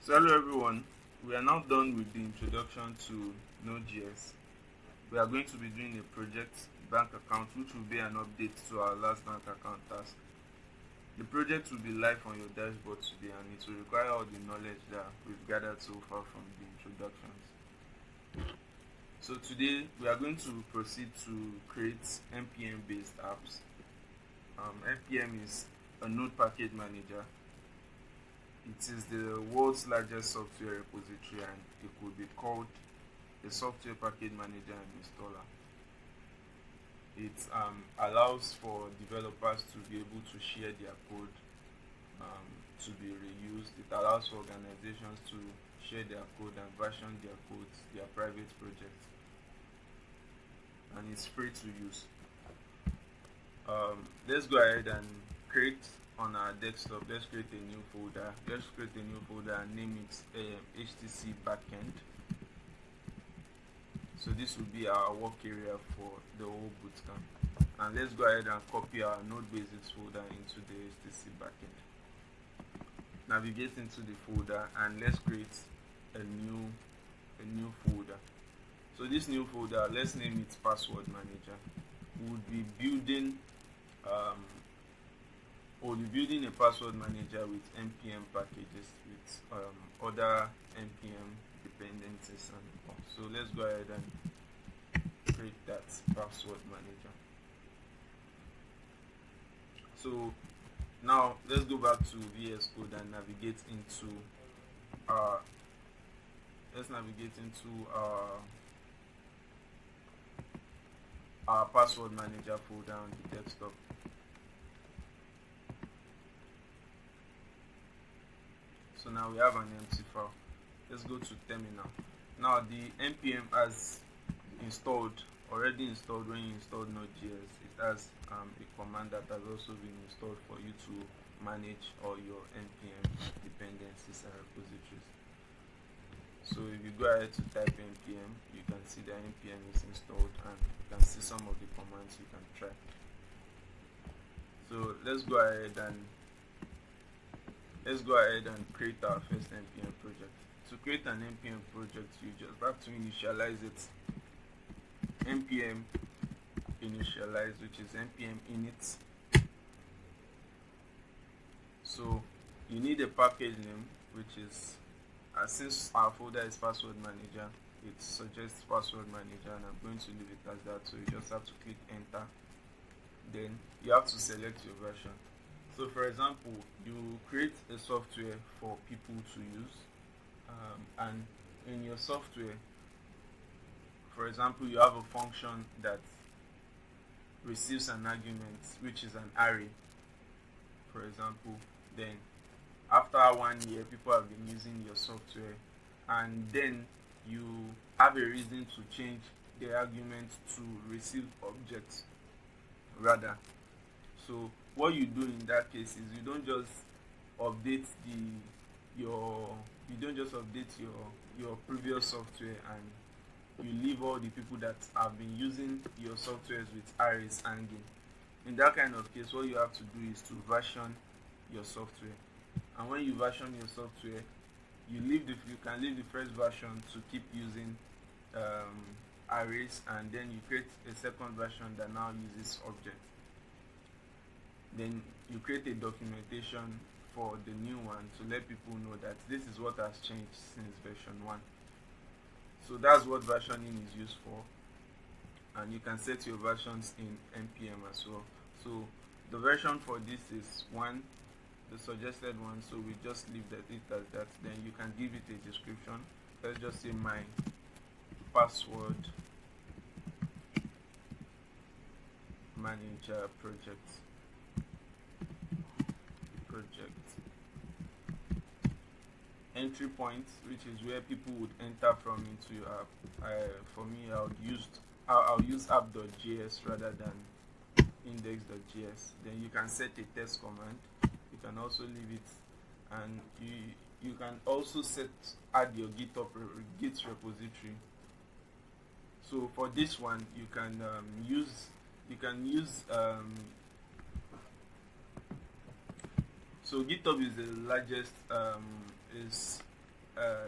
So hello everyone, we are now done with the introduction to Node.js. We are going to be doing a project bank account which will be an update to our last bank account task. The project will be live on your dashboard today and it will require all the knowledge that we've gathered so far from the introductions. So today we are going to proceed to create NPM based apps. NPM is a node package manager. It is the world's largest software repository and it could be called a software package manager and installer. It allows for developers to be able to share their code to be reused. It allows for organizations to share their code and version their codes, their private projects. And it's free to use. Let's go ahead and create on our desktop. Let's create a new folder. And name it HTC backend. So this will be our work area for the whole bootcamp. And let's go ahead and copy our node basics folder into the HTC backend. Navigate into the folder and let's create a new folder. So this new folder, let's name it password manager. We'll be building a password manager with NPM packages with other NPM dependencies and all. So let's go ahead and create that password manager. So now let's go back to VS Code and navigate into our password manager folder on the desktop. So now we have an empty file. Let's go to terminal. Now the npm has already installed when you installed Node.js. It has a command that has also been installed for you to manage all your npm dependencies and repositories. So if you go ahead to type npm, you can see that npm is installed and you can see some of the commands you can try. So let's go ahead and create our first npm project. To create an npm project, you just have to initialize it. npm initialize, which is npm init. So you need a package name, which is since our folder is password manager, it suggests password manager, and I'm going to leave it as that. So you just have to click enter. Then you have to select your version. So for example, you create a software for people to use, and in your software, for example, you have a function that receives an argument, which is an array, for example. Then after 1 year, people have been using your software, and then you have a reason to change the argument to receive objects rather. So what you do in that case is you don't just update your previous software and you leave all the people that have been using your softwares with arrays hanging. In that kind of case, what you have to do is to version your software. And when you version your software, you can leave the first version to keep using arrays, and then you create a second version that now uses objects. Then you create a documentation for the new one to let people know that this is what has changed since version 1. So that's what versioning is used for, and you can set your versions in npm as well. So the version for this is 1, the suggested one, so we just leave it as that. Then you can give it a description. Let's just say my password manager project. Entry point, which is where people would enter from into your app. For me, I'll use app.js rather than index.js. Then you can set a test command. You can also leave it, and you can also add your Git repository. So for this one, you can use so GitHub is the largest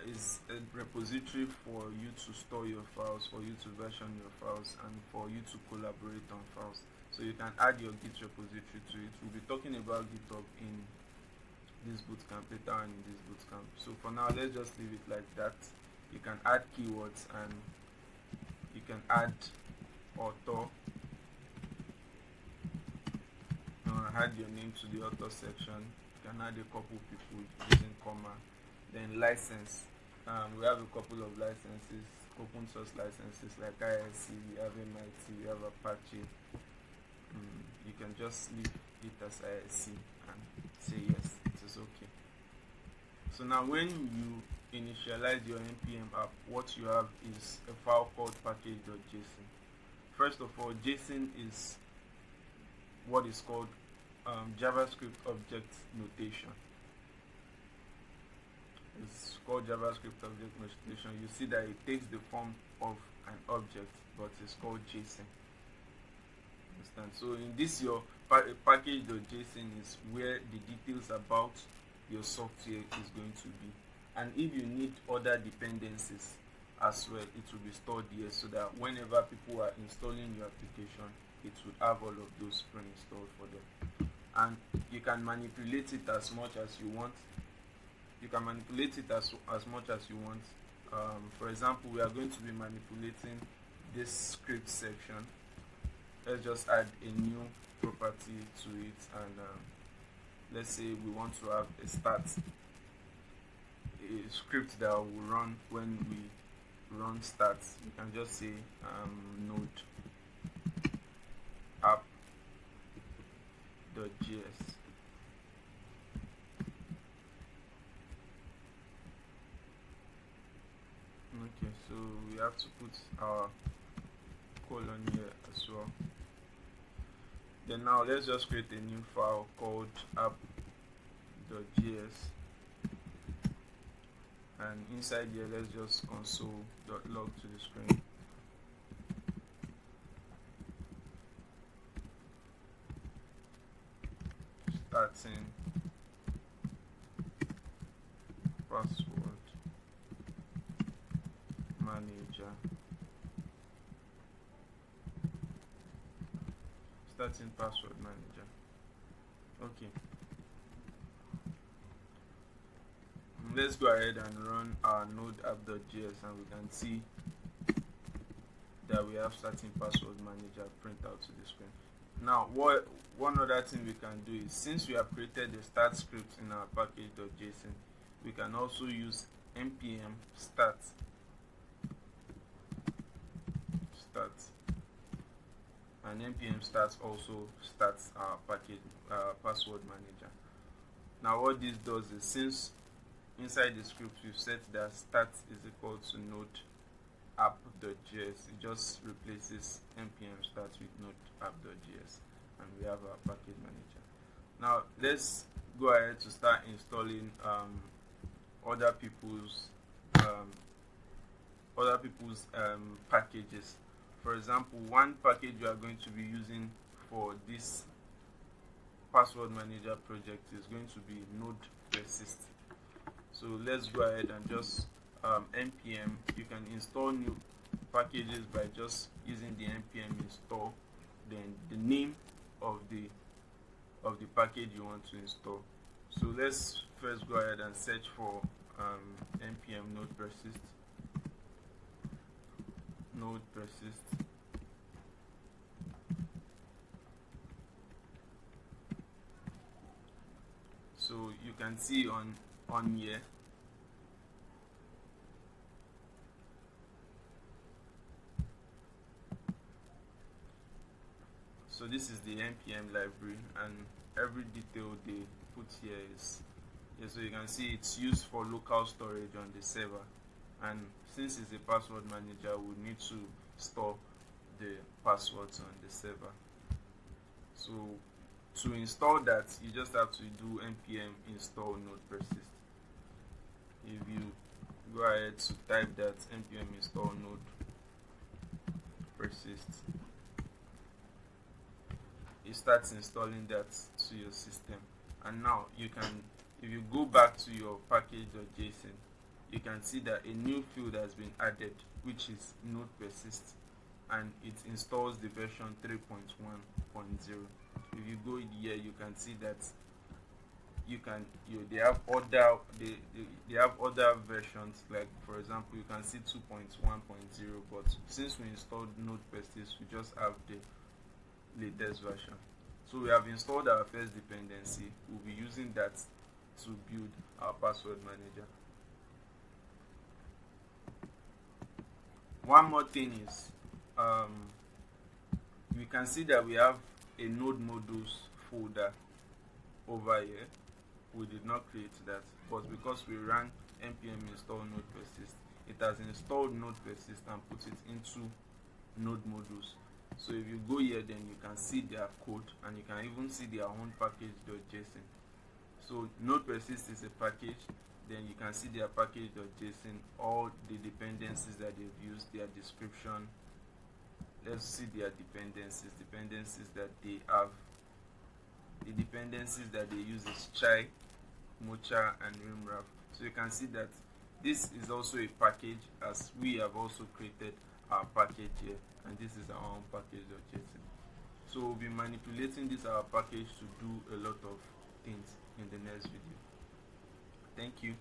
is a repository for you to store your files, for you to version your files, and for you to collaborate on files. So you can add your Git repository to it. We'll be talking about GitHub in this bootcamp later on in this bootcamp. So for now, let's just leave it like that. You can add keywords and you can add author. Add your name to the author section. You can add a couple people using comma. Then license. We have a couple of licenses, open source licenses like ISC, we have MIT, we have Apache. You can just leave it as ISC and say yes, it is okay. So now when you initialize your NPM app, what you have is a file called package.json. First of all, JSON is what is called JavaScript object notation. It's called JavaScript object notation. You see that it takes the form of an object, but it's called JSON. Understand? So in this, your package.json is where the details about your software is going to be. And if you need other dependencies as well, it will be stored here so that whenever people are installing your application, it will have all of those pre-installed for them. And you can manipulate it as much as you want. You can manipulate it as much as you want. For example, we are going to be manipulating this script section. Let's just add a new property to it, and let's say we want to have a script that will run when we run start. You can just say node app.js. Okay, so we have to put our colon here as well. Then now let's just create a new file called app.js, and inside here let's just console.log to the screen. Starting password manager. Starting password manager. Okay. Let's go ahead and run our node app.js, and we can see that we have starting password manager print out to the screen. Now, one other thing we can do is, since we have created the start script in our package.json, we can also use npm start, and npm start also starts our package password manager. Now what this does is, since inside the script we've set that start is equal to node app.js, it just replaces npm start with node app.js, and we have our package manager. Now let's go ahead to start installing other people's packages. For example, one package you are going to be using for this password manager project is going to be node persist. So let's go ahead and just npm. You can install new packages by just using the npm install, then the name of the package you want to install. So let's first go ahead and search for npm node persist. So you can see on here, so this is the npm library, and every detail they put here is so you can see it's used for local storage on the server, and since it's a password manager, we need to store the passwords on the server. So to install that, you just have to do npm install node persist. If you go ahead to type that npm install node persist, it starts installing that to your system. And now you can, if you go back to your package.json, you can see that a new field has been added, which is node persist, and it installs the version 3.1.0. If you go here, you can see that they have other versions, like for example you can see 2.1.0, but since we installed node persist, we just have the latest version. So we have installed our first dependency. We'll be using that to build our password manager. One more thing is, we can see that we have a node modules folder over here. We did not create that, but because we ran npm install node persist, it has installed node persist and put it into node modules. So if you go here, then you can see their code, and you can even see their own package.json. So node persist is a package, then you can see their package.json, all the dependencies that they've used, their description. Let's see their dependencies that they have. The dependencies that they use is chai, mocha, and rimwrap. So you can see that this is also a package, as we have also created our package here, and this is our own package.json. So we'll be manipulating this our package to do a lot of things in the next video. Thank you.